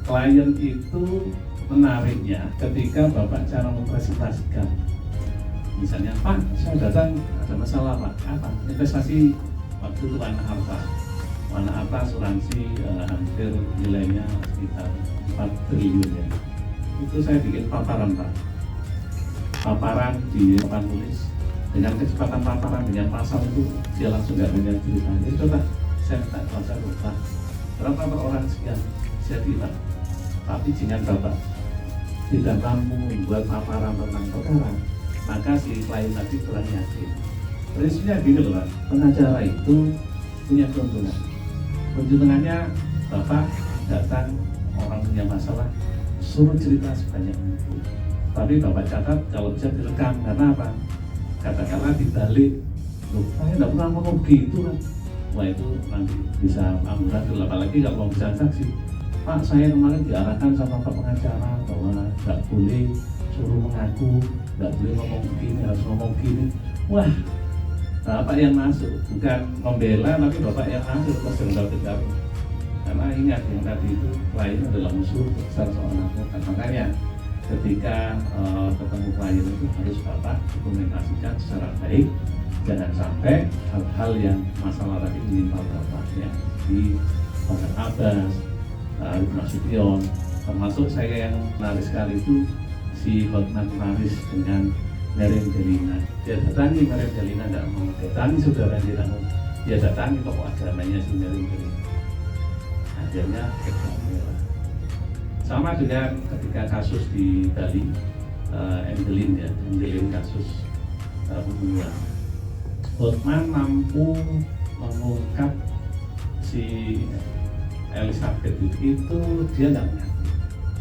klien itu menariknya ketika Bapak cara mempresentasikan. Misalnya, Pak, saya datang ada masalah Pak, apa? Investasi waktu itu warna apa asuransi hampir nilainya sekitar 4 triliun ya. Itu saya bikin paparan Pak. Paparan di papan tulis dengan kecepatan paparan dengan pasal itu dia langsung nggak punya cerita. Jadi coba saya minta baca lupa berapa per orang sekian saya bilang. Tapi jangan Bapak tidak mampu membuat paparan tentang perkara, maka si klien tadi kurang yakin. Prinsipnya gini loh Pak, pengacara itu punya keuntungan. Keuntungannya Bapak datang orang punya masalah, suruh cerita sebanyak mungkin. Tapi Bapak catat kalau bisa direkam, karena apa? Katakanlah dibalik, loh saya tidak pernah ngomong gitu kan. Wah itu nanti bisa amburadul, apalagi kalau mau bisa saksi. Pak, saya kemarin diarahkan sama Pak pengacara bahwa nggak boleh suruh mengaku, nggak boleh ngomong begini, harus ngomong begini. Wah, Bapak yang masuk, bukan membela, tapi Bapak yang masuk pas dengar. Karena ingat yang tadi itu klien adalah musuh besar seorang advokat. Makanya ketika ketemu klien itu harus Bapak komunikasikan secara baik. Jangan sampai hal-hal yang masalah tadi menimpa Bapak ya di Pak Abbas, Arif Nasution, termasuk saya yang menarik sekali itu si Hotman Paris dengan Meriam Bellina. Dia datangi Meriam Bellina, tidak mau datangi saudara dia datangi tokoh agamanya si Meriam Bellina. Akhirnya kegambelan. Sama dengan ketika kasus di Bali, Angelin kasus pembunuhan. Hotman mampu mengungkap si Elizabeth itu dia nggak mengaku,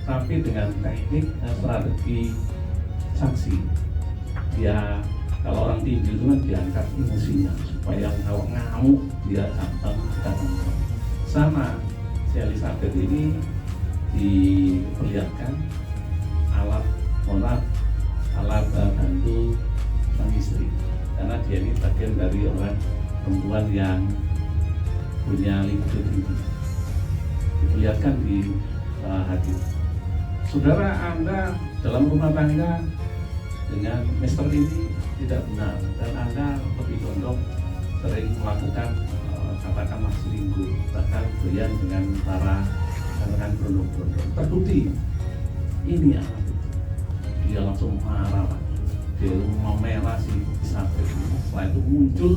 tapi dengan teknik strategi saksi dia kalau orang tinju itu kan diangkat emosinya supaya kalau ngamuk dia gampang datang. Sama si Elizabeth ini diperlihatkan alat bantu sang istri, karena dia ini bagian dari orang perempuan yang punya libido tinggi. Diperlihatkan di hadir. Saudara Anda dalam rumah tangga dengan Mister ini tidak benar, dan Anda lebih condong sering melakukan katakanlah selingkuh, bahkan doyan dengan para rekan berondong-berondong. Terbukti ini anak itu, dia langsung marah Pak. Dia mau merah si Isabel. Setelah itu muncul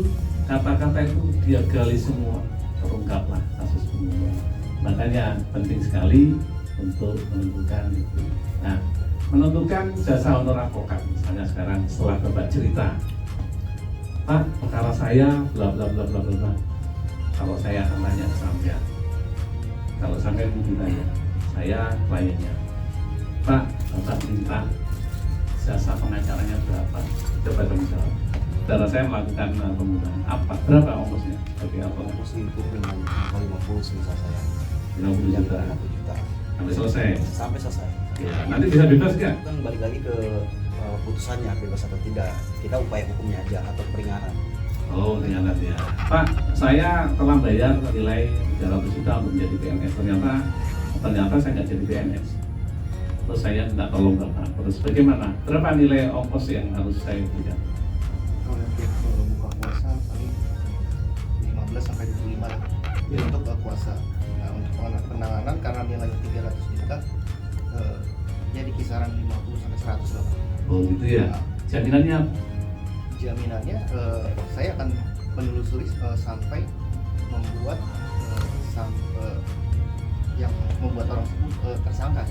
kata-kata itu dia gali semua, terungkaplah kasus pembunuhan. Makanya penting sekali untuk menentukan itu. Nah, menentukan jasa honor advokat, misalnya sekarang setelah Bapak cerita, Pak, perkara saya bla bla bla bla bla. Kalau saya akan tanya ke sampean, kalau sampean mau ditanya, saya kliennya, Pak, Bapak minta jasa pengacaranya berapa? Coba jawab. Saudara saya melakukan pembunuhan, apa? Berapa ongkosnya? Bagi apa? Ongkos itu dengan 50 sebesar saya. 50 juta. 1 juta. Sampai selesai. Sampai selesai. Ya, nanti bisa bebas nggak? Kan balik lagi ke putusannya, bebas atau tidak. Kita upaya hukumnya aja atau peringanan. Oh, ternyata ya. Pak, saya telah bayar nilai 300 juta untuk menjadi PNS. Ternyata saya nggak jadi PNS. Terus saya minta tolong Bapak. Terus bagaimana? Berapa nilai ongkos yang harus saya berikan? Kalau nanti buka puasa paling 15 sampai 25 lah. Ya. Untuk puasa. Nah, untuk penanganan karena nilainya 300 juta, ya di kisaran 50 sampai 100 lah. Oh gitu ya. Jaminannya apa? Jaminannya saya akan menelusuri sampai membuat sampai yang membuat orang tersangka.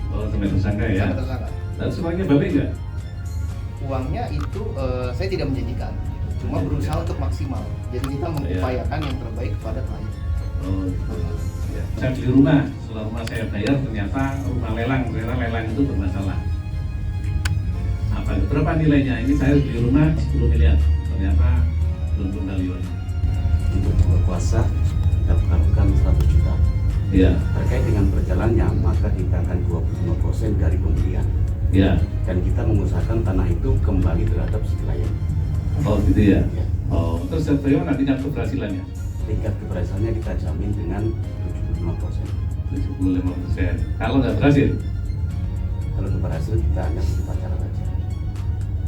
Oh, sampai tersangka ya. Sampai tersangka. Dan semuanya balik nggak? Uangnya itu saya tidak menjanjikan, cuma berusaha untuk maksimal. Jadi kita mengupayakan yang terbaik kepada klien. Oh gitu. Ya. Saya beli rumah, setelah rumah saya bayar ternyata rumah lelang itu bermasalah. Apa? Berapa nilainya? Ini saya beli rumah 10 miliar, ternyata belum kembalian. Untuk buka puasa kita lakukan 100 juta. Iya. Terkait dengan perjalanannya, maka kita akan 25% dari pembelian. Iya. Dan kita mengusahakan tanah itu kembali terhadap si klien. Oh gitu ya. Ya. Oh, terus bagaimana tingkat keberhasilannya? Tingkat keberhasilannya kita jamin dengan 75%. 75%. Kalau nggak berhasil, Kalau itu berhasil kita hanya butuh pacaran aja.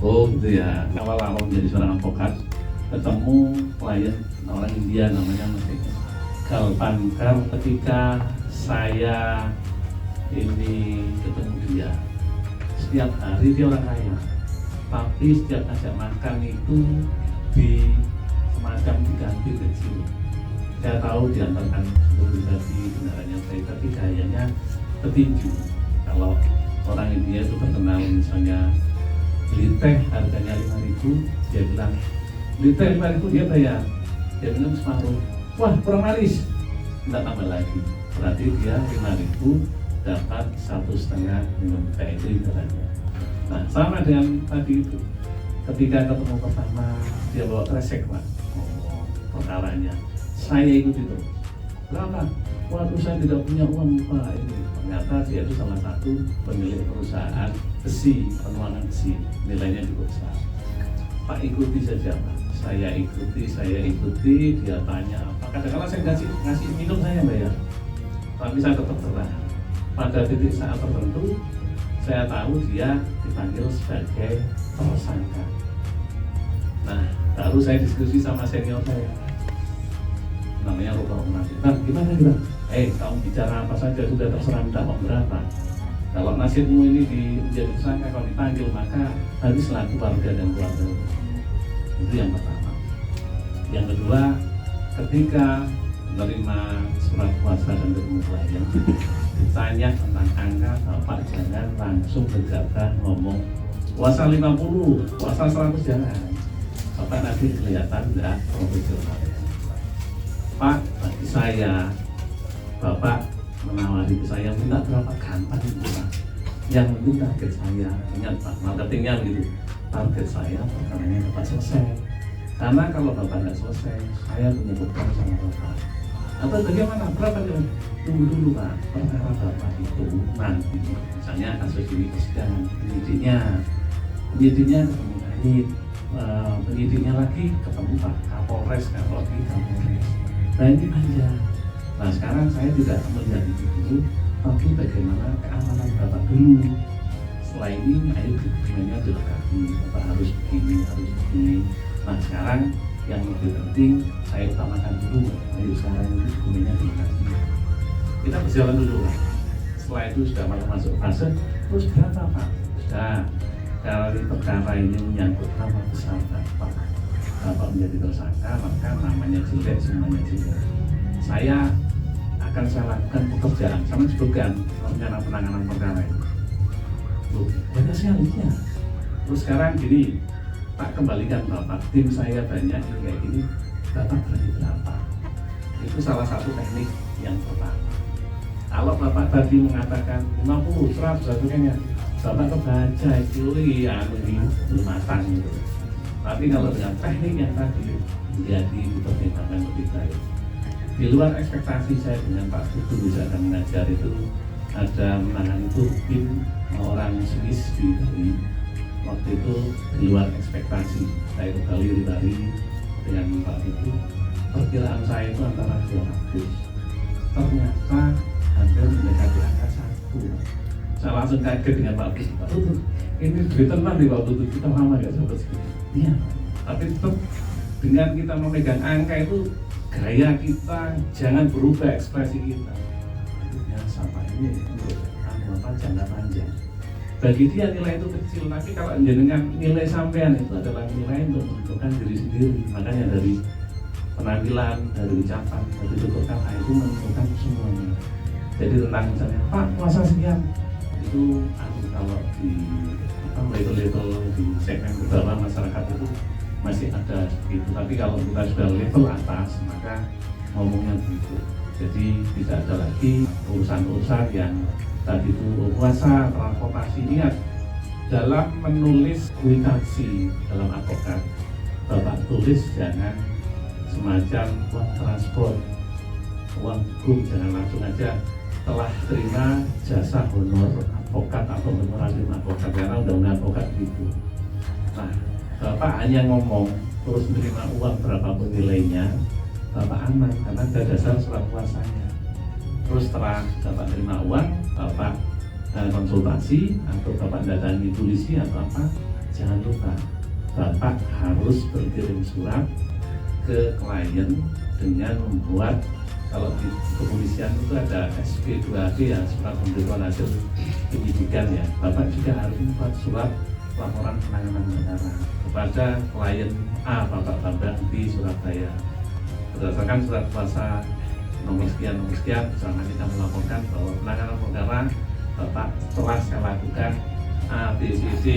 oh gitu ya. Awal-awal menjadi seorang advokat, ketemu klien orang India namanya Mas Eko Galpankar. Ketika saya ini ketemu dia, setiap hari dia orang kaya, tapi setiap ngajak makan itu di semacam diganti kecil. Saya tahu diantarkan pribadi kendaraannya baik, tapi gayanya petinju. Kalau orang India itu terkenal misalnya beli teh harganya 5.000, dia bilang beli teh 5.000, dia bayar, dia minum separuh, wah kurang manis, tidak tambah lagi, berarti dia 5.000 dapat 1,5 minum teh, itu ibaratnya. Nah sama dengan tadi itu, ketika ketemu pertama dia bawa kresek Pak, perkaranya saya ikuti terus. Berapa? Waduh saya tidak punya uang Pak ini. Ternyata dia itu salah satu pemilik perusahaan besi, penuangan besi, nilainya cukup besar. Pak ikuti saja Pak. Saya ikuti, dia tanya apa. Kadang-kadang saya ngasih minum, saya bayar. Tapi saya tetap terang. Pada titik saat tertentu, saya tahu dia dipanggil sebagai tersangka. Nah, baru saya diskusi sama senior saya, namanya Rokok Munafik. Nah, gimana kita? Kamu bicara apa saja sudah terserah, minta uang berapa. Kalau nasibmu ini menjadi tersangka, kalau dipanggil maka habislah keluarga dan keluarga. Itu yang pertama. Yang kedua, ketika menerima surat kuasa dan ketemu klien, ditanya tentang angka, Bapak jangan langsung berkata ngomong kuasa 50, kuasa 100 jangan. Bapak nanti kelihatan enggak profesional. Pak, bagi saya, Bapak menawari ke saya, minta berapa gampang itu Pak. Yang penting target saya, ingat Pak, marketingnya begitu. Target saya perkaranya dapat selesai. Karena kalau Bapak nggak selesai, saya punya beban sama Bapak. Atau bagaimana? Berapa jam? Tunggu dulu Pak, perkara Bapak itu nanti, misalnya kasus ini persidangan, penyidiknya ketemu Kanit, penyidiknya lagi ketemu Pak Kapolres, Kapolri, Kapolres. Nah ini panjang. Nah sekarang saya tidak melihat itu dulu, tapi bagaimana keamanan Bapak dulu. Setelah ini, ayo dokumennya dilengkapi, Bapak harus begini, harus begini. Nah sekarang yang lebih penting saya utamakan dulu, ayo sekarang itu dokumennya dilengkapi. Kita berjalan dulu Pak. Setelah itu sudah masuk fase, terus berapa Pak? Sudah, kalau perkara ini menyangkut nama besar Bapak menjadi tersangka, maka namanya jelek, semuanya jelek. Saya lakukan pekerjaan, sama disebutkan rencana penanganan perkara itu. Loh, banyak sekali ya. Terus sekarang gini, tak kembalikan Bapak, tim saya banyak ini kayak gini, Bapak berani berapa? Itu salah satu teknik yang pertama. Kalau Bapak tadi mengatakan 50, 100 satunya, Bapak kebaca itu ya ini belum matang gitu. Tapi kalau dengan teknik yang tadi menjadi dipertimbangkan lebih baik. Di luar ekspektasi saya dengan Pak Putu bisa akan mengajar itu, ada menangani itu tim orang Swiss di Bali. Waktu itu di luar ekspektasi, saya ke Bali dengan Pak Putu. Perkiraan saya itu antara 200. Ternyata hampir mendekati angka 1. Saya langsung kaget dengan Pak Putu. Ini duit tenang di Pak Putu, kita lama gak sampai segitu. Iya, tapi tetap dengan kita memegang angka itu, gaya kita jangan berubah ekspresi kita. Itu biasa Pak, ini untuk jangka panjang. Bagi dia nilai itu kecil, tapi kalau dengan nilai sampean itu adalah nilai untuk menentukan diri sendiri. Makanya dari penampilan, dari ucapan, dari tutur kata itu menentukan semuanya. Jadi tentang misalnya Pak puasa sekian, itu kalau di level di segmen bawah masyarakat itu masih ada segitu. Tapi kalau kita sudah level atas, maka ngomongnya begitu. Jadi tidak ada lagi urusan-urusan yang tadi itu puasa, transportasi. Ingat, dalam menulis kuitansi dalam advokat, Bapak tulis jangan semacam uang transport, uang hukum, jangan langsung aja telah terima jasa honor advokat atau honorarium advokat, karena undang-undang advokat gitu. Nah, Bapak hanya ngomong terus menerima uang berapapun nilainya, Bapak aman karena ada dasar surat kuasanya. Terus setelah Bapak terima uang, Bapak konsultasi atau Bapak datangi polisi atau apa, jangan lupa Bapak harus berkirim surat ke klien dengan membuat, kalau di kepolisian itu ada SP2B ya, surat pemberitahuan hasil penyidikan ya. Bapak juga harus membuat surat laporan penanganan perkara kepada klien A Bapak Bambang di Surabaya. Berdasarkan surat kuasa nomor sekian, misalnya kita melaporkan bahwa penanganan perkara Bapak telah saya lakukan A, B, C, D.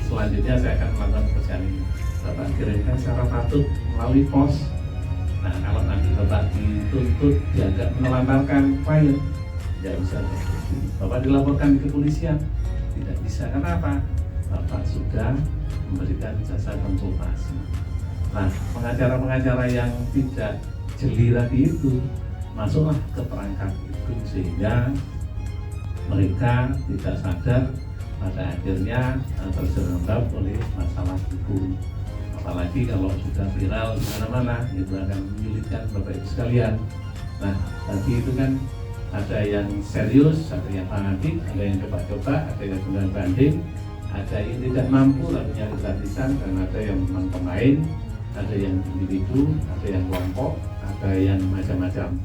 Selanjutnya saya akan melakukan pekerjaan ini. Bapak kirimkan secara patut melalui pos. Nah, kalau nanti Bapak dituntut dianggap menelantarkan klien, tidak bisa. Bapak dilaporkan di kepolisian, tidak bisa. Kenapa? Bapak sudah memberikan jasa konsultasi. Nah, pengacara-pengacara yang tidak jeli tadi itu masuklah ke perangkap itu, sehingga mereka tidak sadar pada akhirnya terjerembab oleh masalah hukum. Apalagi kalau sudah viral di mana-mana, itu akan menyulitkan Bapak Ibu sekalian. Nah, tadi itu kan ada yang serius, ada yang fanatik, ada yang coba-coba, ada yang benar banding, ada yang tidak mampu lalu nyari gratisan, dan ada yang memang pemain, ada yang individu, ada yang kelompok, ada yang macam-macam.